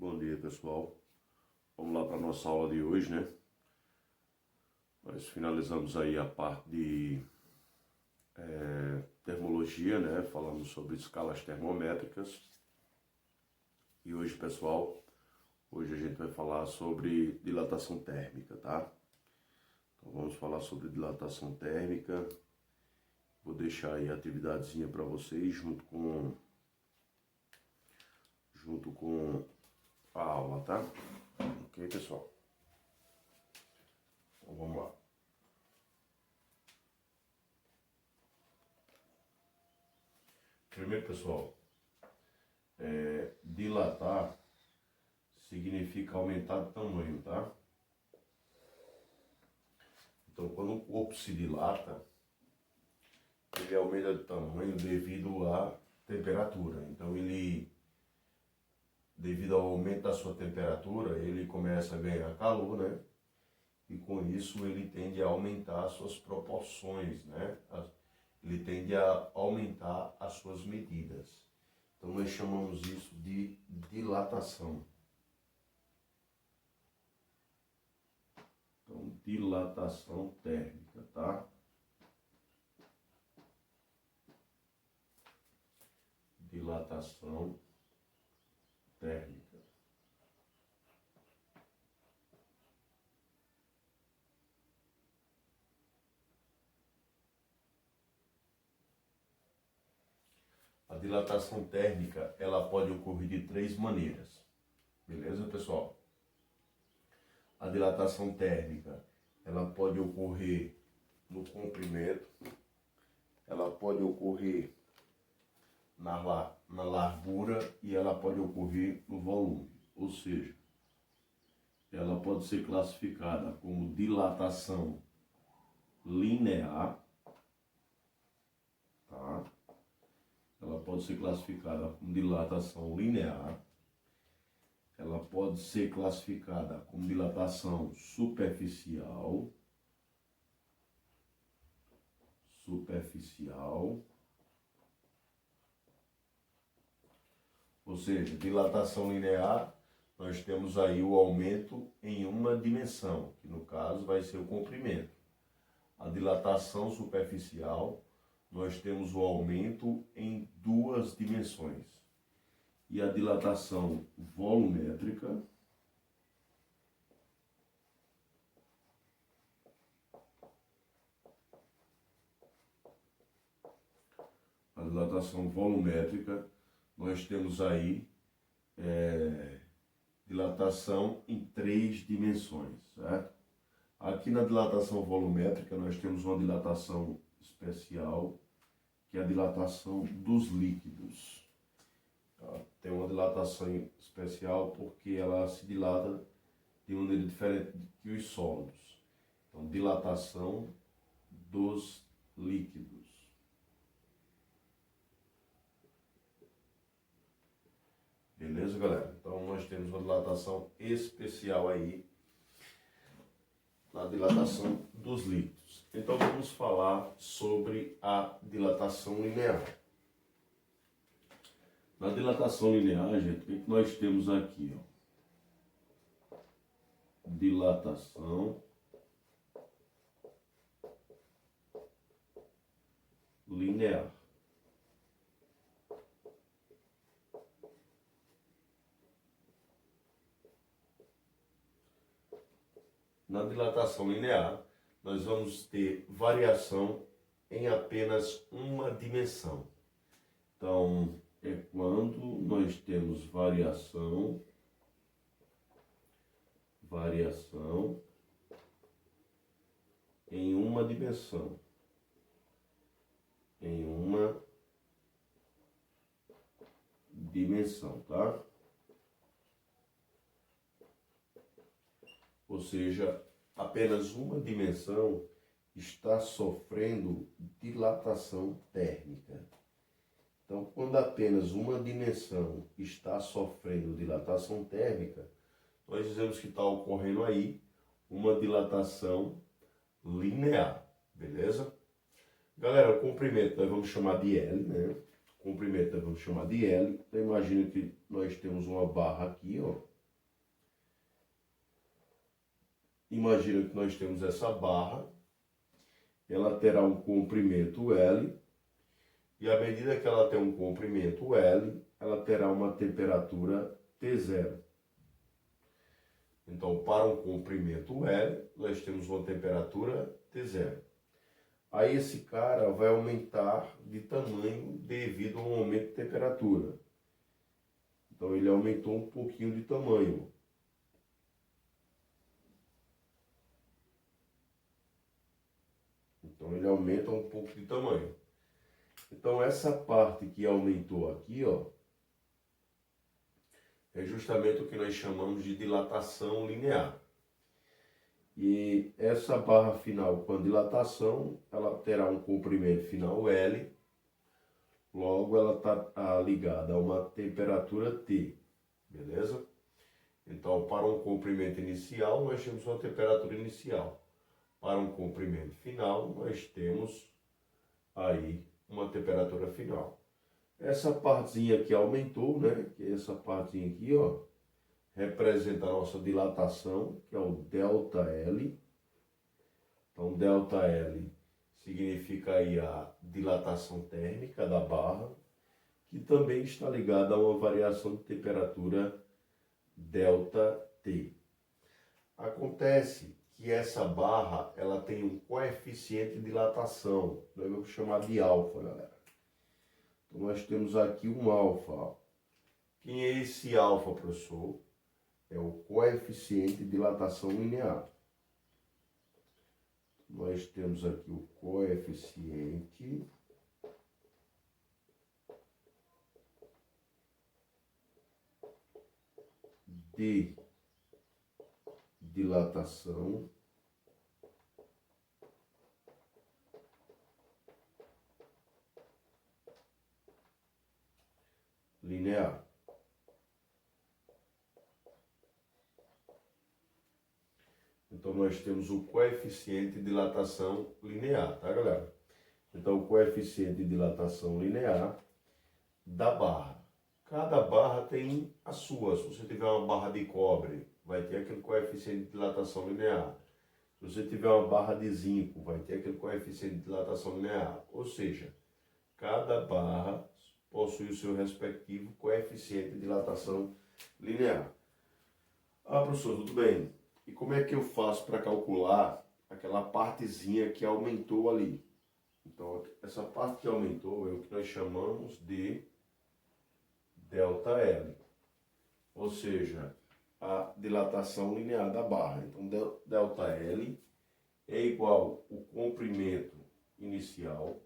Bom dia, pessoal. Vamos lá para a nossa aula de hoje, né? Nós finalizamos aí a parte de termologia, né? Falamos sobre escalas termométricas. E hoje, pessoal, hoje a gente vai falar sobre dilatação térmica, tá? Então vamos falar sobre dilatação térmica. Vou deixar aí a atividadezinha para vocês junto com a aula, tá? Ok, pessoal? Então vamos lá. Primeiro, pessoal, dilatar significa aumentar de tamanho, tá? Então, quando o corpo se dilata, ele aumenta de tamanho devido à temperatura. Então, devido ao aumento da sua temperatura, ele começa a ganhar calor, né? E com isso ele tende a aumentar as suas proporções, né? Ele tende a aumentar as suas medidas. Então nós chamamos isso de dilatação. Então, dilatação térmica, tá? Dilatação térmica. A dilatação térmica, ela pode ocorrer de três maneiras. Beleza, pessoal? A dilatação térmica, ela pode ocorrer no comprimento, ela pode ocorrer na largura e ela pode ocorrer no volume. Ou seja, ela pode ser classificada como dilatação linear, tá? Ela pode ser classificada como dilatação linear, ela pode ser classificada como dilatação superficial, ou seja, dilatação linear, nós temos aí o aumento em uma dimensão, que no caso vai ser o comprimento. A dilatação superficial, nós temos o aumento em duas dimensões. E a dilatação volumétrica, nós temos aí dilatação em três dimensões, certo? Aqui na dilatação volumétrica nós temos uma dilatação especial, que é a dilatação dos líquidos. Tem uma dilatação especial porque ela se dilata de maneira diferente que os sólidos. Então, dilatação dos líquidos. Beleza, galera? Então, nós temos uma dilatação especial aí, na dilatação dos líquidos. Então, vamos falar sobre a dilatação linear. Na dilatação linear, gente, o que nós temos aqui? Ó? Dilatação linear. Na dilatação linear, nós vamos ter variação em apenas uma dimensão. Então, é quando nós temos variação em uma dimensão. Tá? Ou seja, apenas uma dimensão está sofrendo dilatação térmica. Então, quando apenas uma dimensão está sofrendo dilatação térmica, nós dizemos que está ocorrendo aí uma dilatação linear, beleza? Galera, o comprimento nós vamos chamar de L, né? Comprimento nós vamos chamar de L. Então, imagina que nós temos uma barra aqui, ó. imagina que nós temos essa barra, ela terá um comprimento L, e à medida que ela tem um comprimento L, ela terá uma temperatura T0. Então, para um comprimento L, nós temos uma temperatura T0. Aí esse cara vai aumentar de tamanho devido ao aumento de temperatura. Então, ele aumentou um pouquinho de tamanho. Então, ele aumenta um pouco de tamanho. Então, essa parte que aumentou aqui, ó, é justamente o que nós chamamos de dilatação linear. E essa barra final com a dilatação, ela terá um comprimento final L, logo ela está ligada a uma temperatura T, beleza? Então, para um comprimento inicial, nós temos uma temperatura inicial. Para um comprimento final, nós temos aí uma temperatura final. Essa partezinha aqui aumentou, né? Que é essa partezinha aqui, ó, representa a nossa dilatação, que é o ΔL. Então, ΔL significa aí a dilatação térmica da barra, que também está ligada a uma variação de temperatura ΔT. Acontece que essa barra, ela tem um coeficiente de dilatação, nós vamos chamar de alfa, galera. Então, nós temos aqui um alfa, ó. Quem é esse alfa, professor? É o coeficiente de dilatação linear. Nós temos aqui o coeficiente de dilatação linear. Então, nós temos o coeficiente de dilatação linear, tá, galera? Então, o coeficiente de dilatação linear da barra. Cada barra tem a sua. Se você tiver uma barra de cobre, vai ter aquele coeficiente de dilatação linear. Se você tiver uma barra de zinco, vai ter aquele coeficiente de dilatação linear. Ou seja, cada barra possui o seu respectivo coeficiente de dilatação linear. Ah, professor, tudo bem. E como é que eu faço para calcular aquela partezinha que aumentou ali? Então, essa parte que aumentou é o que nós chamamos de ΔL, ou seja, a dilatação linear da barra. Então, ΔL é igual ao comprimento inicial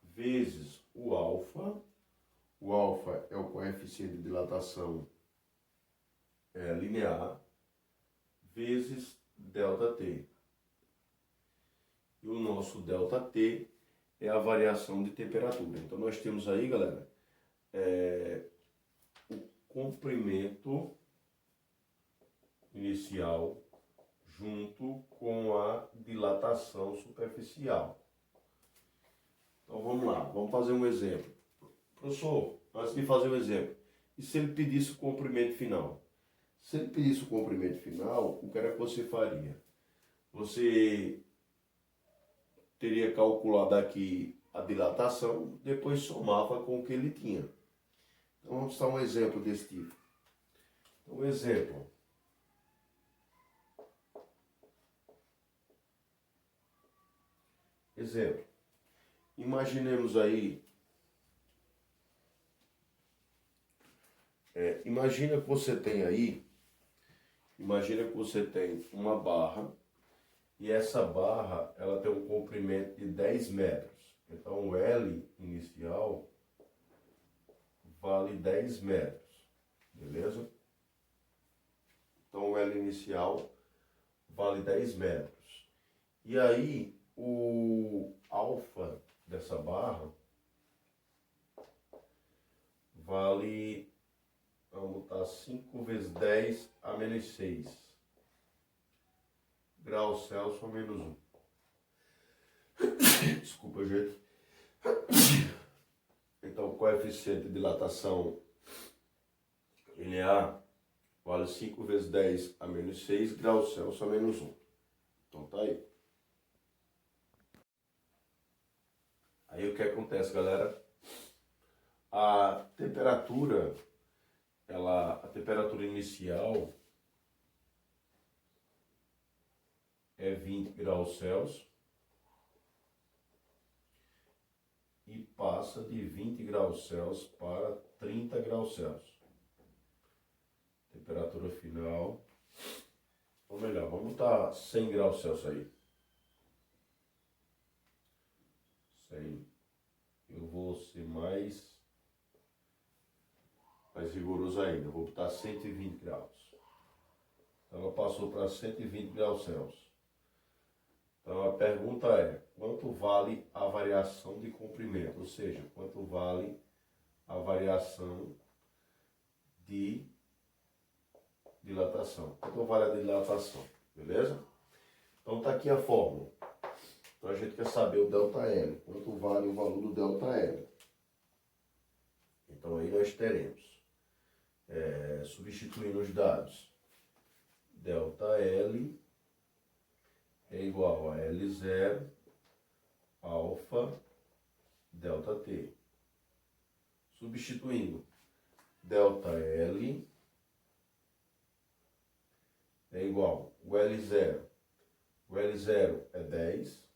vezes o alfa. O alfa é o coeficiente de dilatação linear, vezes ΔT. E o nosso ΔT é a variação de temperatura. Então, nós temos aí, galera, o comprimento inicial junto com a dilatação superficial. Então, vamos lá. Vamos fazer um exemplo. Professor, antes de fazer o exemplo, e se ele pedisse o comprimento final? Se ele pedisse o comprimento final, o que era que você faria? Você teria calculado aqui a dilatação, depois somava com o que ele tinha. Então, vamos dar um exemplo desse tipo. Então, um exemplo. Exemplo. Imaginemos aí. Imagina que você tem aí. Imagina que você tem uma barra. E essa barra, ela tem um comprimento de 10 metros. Então, o L inicial vale 10 metros. Beleza? Então, o L inicial vale 10 metros. E aí, o alfa dessa barra vale, vamos botar 5 vezes 10 a menos 6. Graus Celsius a menos 1. Desculpa, gente. Então, o coeficiente de dilatação linear vale 5 vezes 10 a menos 6 graus Celsius a menos 1. Então tá aí. Aí o que acontece, galera? A temperatura inicial é 20 graus Celsius e passa de 20 graus Celsius para 30 graus Celsius. Temperatura final, ou melhor, vamos botar 100 graus Celsius aí. 100. Eu vou ser mais rigoroso ainda, eu vou botar 120 graus. Então ela passou para 120 graus Celsius. Então a pergunta é, quanto vale a variação de comprimento? Ou seja, quanto vale a variação de dilatação? Quanto vale a dilatação? Beleza? Então tá aqui a fórmula. Então a gente quer saber o ΔL. Quanto vale o valor do ΔL? Então aí nós teremos, substituindo os dados, ΔL é igual a L0 alfa ΔT. Substituindo, ΔL é igual o L0. O L0 é 10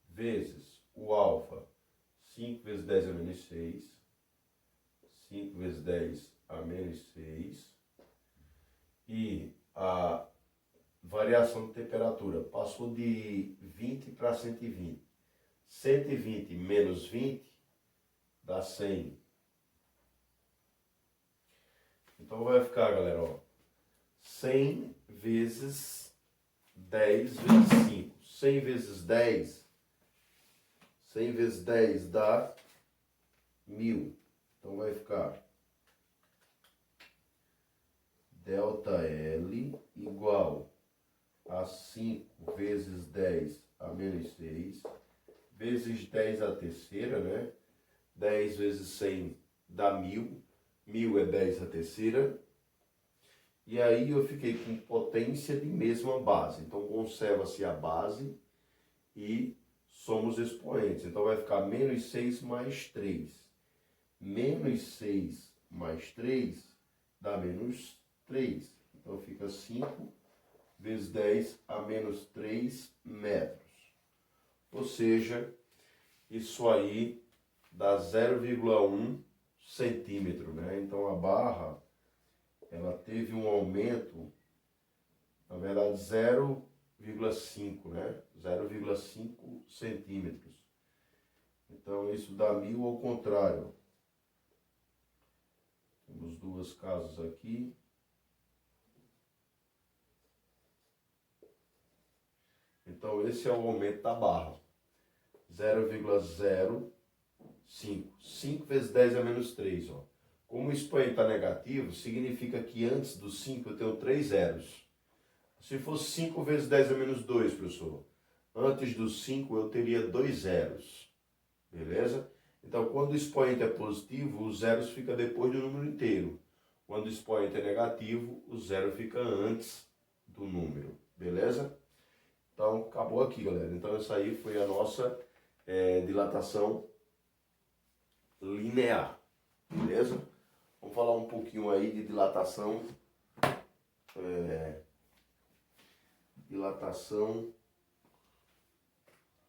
vezes o alfa, 5 vezes 10 a menos 6. 5 vezes 10 a menos 6. E a variação de temperatura passou de 20 para 120. 120 menos 20 dá 100. Então vai ficar, galera, ó, 100 vezes 10 vezes 5. 100 vezes 10. 100 vezes 10 dá 1000. Então vai ficar ΔL igual a 5 vezes 10 a menos 6, vezes 10 a terceira, né? 10 vezes 100 dá 1000. 1000 é 10 a terceira. E aí eu fiquei com potência de mesma base. Então conserva-se a base e somos expoentes. Então vai ficar menos 6 mais 3. Menos 6 mais 3 dá menos 3. Então fica 5 vezes 10 a menos 3 metros. Ou seja, isso aí dá 0,1 centímetro, né? Então a barra, ela teve um aumento, na verdade 0,5, né? 0,5 centímetros. Então isso dá 1000 ao contrário. Temos duas casas aqui. Então esse é o aumento da barra. 0,05. 5 vezes 10 é menos 3. Ó. Como o expoente está negativo, significa que antes do 5 eu tenho 3 zeros. Se fosse 5 vezes 10 é menos 2, professor. Antes do 5 eu teria 2 zeros. Beleza? Então, quando o expoente é positivo, os zeros ficam depois do número inteiro. Quando o expoente é negativo, o zero fica antes do número. Beleza? Então, acabou aqui, galera. Então, essa aí foi a nossa dilatação linear. Beleza? Vamos falar um pouquinho aí de dilatação. Dilatação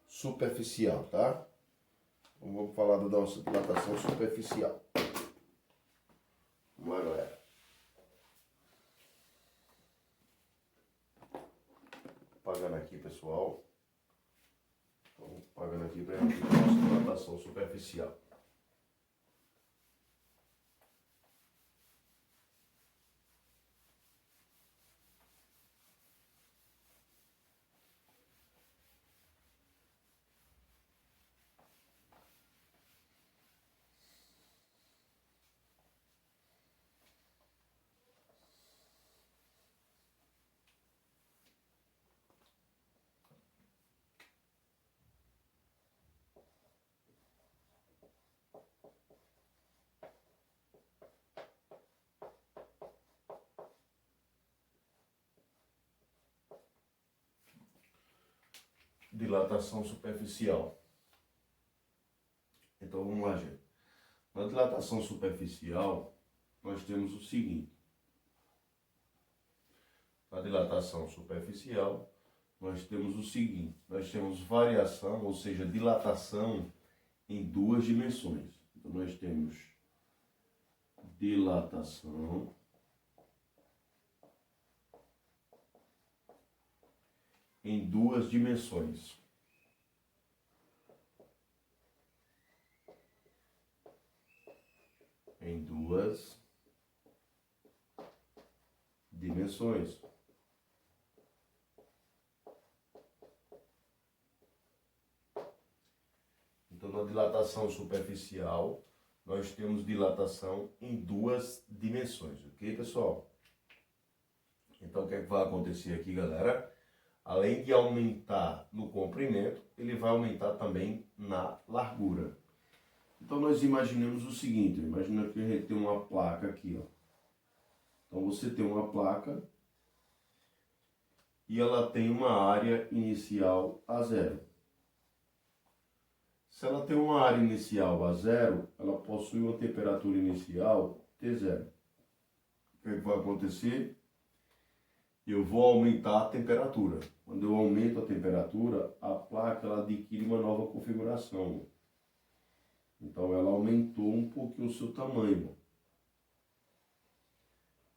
superficial, tá? Então, vamos falar da nossa dilatação superficial. Vamos lá, galera. Apagando aqui, pessoal. Então, apagando aqui para a gente ver a nossa dilatação superficial. dilatação superficial. Então vamos lá, gente. Na dilatação superficial, nós temos o seguinte. Na dilatação superficial, nós temos o seguinte. Nós temos variação, ou seja, dilatação em duas dimensões. Então nós temos dilatação em duas dimensões. Em duas dimensões. Então, na dilatação superficial, nós temos dilatação em duas dimensões, ok, pessoal? Então, o que é que vai acontecer aqui, galera? Além de aumentar no comprimento, ele vai aumentar também na largura. Então, nós imaginamos o seguinte, imagina que a gente tem uma placa aqui, ó. Então, você tem uma placa e ela tem uma área inicial a zero. Se ela tem uma área inicial a zero, ela possui uma temperatura inicial T0. O que é que vai acontecer? Eu vou aumentar a temperatura. Quando eu aumento a temperatura, a placa ela adquire uma nova configuração. Então ela aumentou um pouquinho o seu tamanho.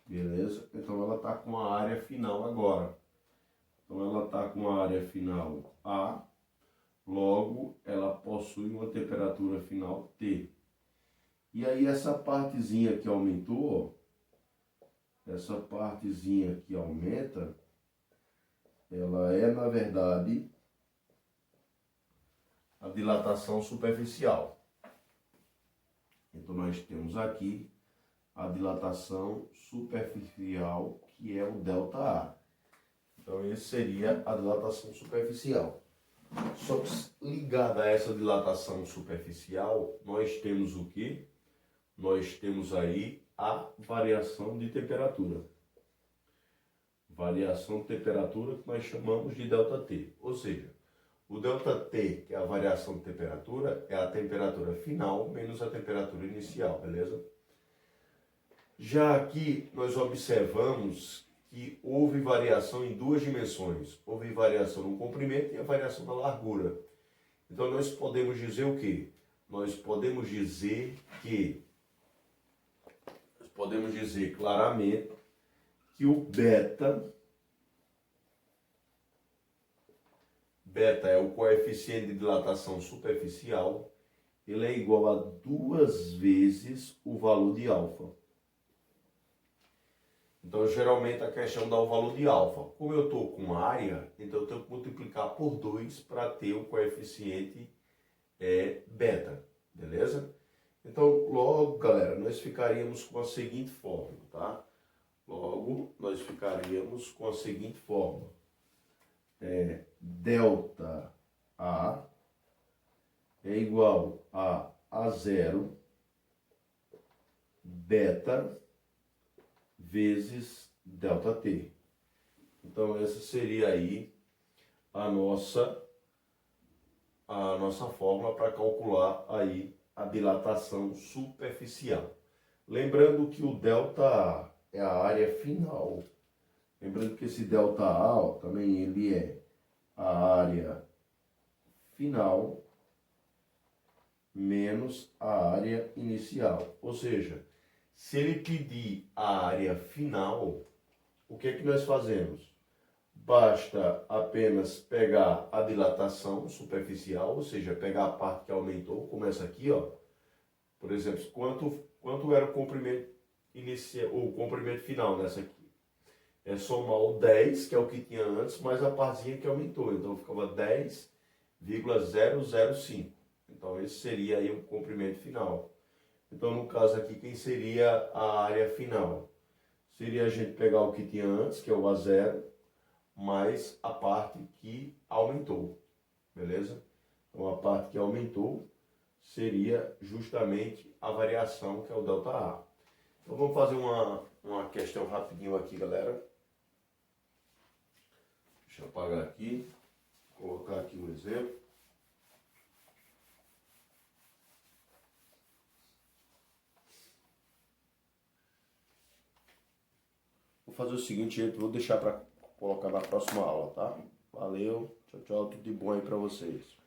Beleza? Então ela está com a área final agora. Então ela está com a área final A, logo ela possui uma temperatura final T. E aí essa partezinha que aumentou, essa partezinha que aumenta, ela é na verdade a dilatação superficial. Então nós temos aqui a dilatação superficial, que é o ΔA. Então esse seria a dilatação superficial. Só que ligada a essa dilatação superficial, nós temos o quê? Nós temos aí a variação de temperatura. Variação de temperatura que nós chamamos de ΔT. Ou seja, o ΔT, que é a variação de temperatura, é a temperatura final menos a temperatura inicial, beleza? Já aqui nós observamos que houve variação em duas dimensões. Houve variação no comprimento e a variação na largura. Então nós podemos dizer o quê? Nós podemos dizer claramente que o beta é o coeficiente de dilatação superficial, ele é igual a 2 vezes o valor de alfa. Então, geralmente, a questão dá o valor de alfa. Como eu estou com área, então eu tenho que multiplicar por 2 para ter o coeficiente beta, beleza? Então, logo, galera, nós ficaríamos com a seguinte fórmula, tá? Logo, nós ficaríamos com a seguinte fórmula. Delta A é igual a A0 beta vezes ΔT. Então essa seria aí a nossa fórmula para calcular aí a dilatação superficial. Lembrando que o ΔA é a área final. Lembrando que esse ΔA ó, também ele é a área final menos a área inicial. Ou seja, se ele pedir a área final, o que é que nós fazemos? Basta apenas pegar a dilatação superficial, ou seja, pegar a parte que aumentou, começa aqui, ó. Por exemplo, quanto era o comprimento inicial, ou o comprimento final nessa aqui? É somar o 10, que é o que tinha antes, mais a partezinha que aumentou. Então ficava 10,005. Então esse seria aí o comprimento final. Então, no caso aqui, quem seria a área final? Seria a gente pegar o que tinha antes, que é o A0, mais a parte que aumentou, beleza? Então, a parte que aumentou seria justamente a variação, que é o ΔA. Então, vamos fazer uma questão rapidinho aqui, galera. Deixa eu apagar aqui. Vou colocar aqui um exemplo. Vou fazer o seguinte, gente, vou deixar para colocar na próxima aula, tá? Valeu, tchau, tchau, tudo de bom aí para vocês.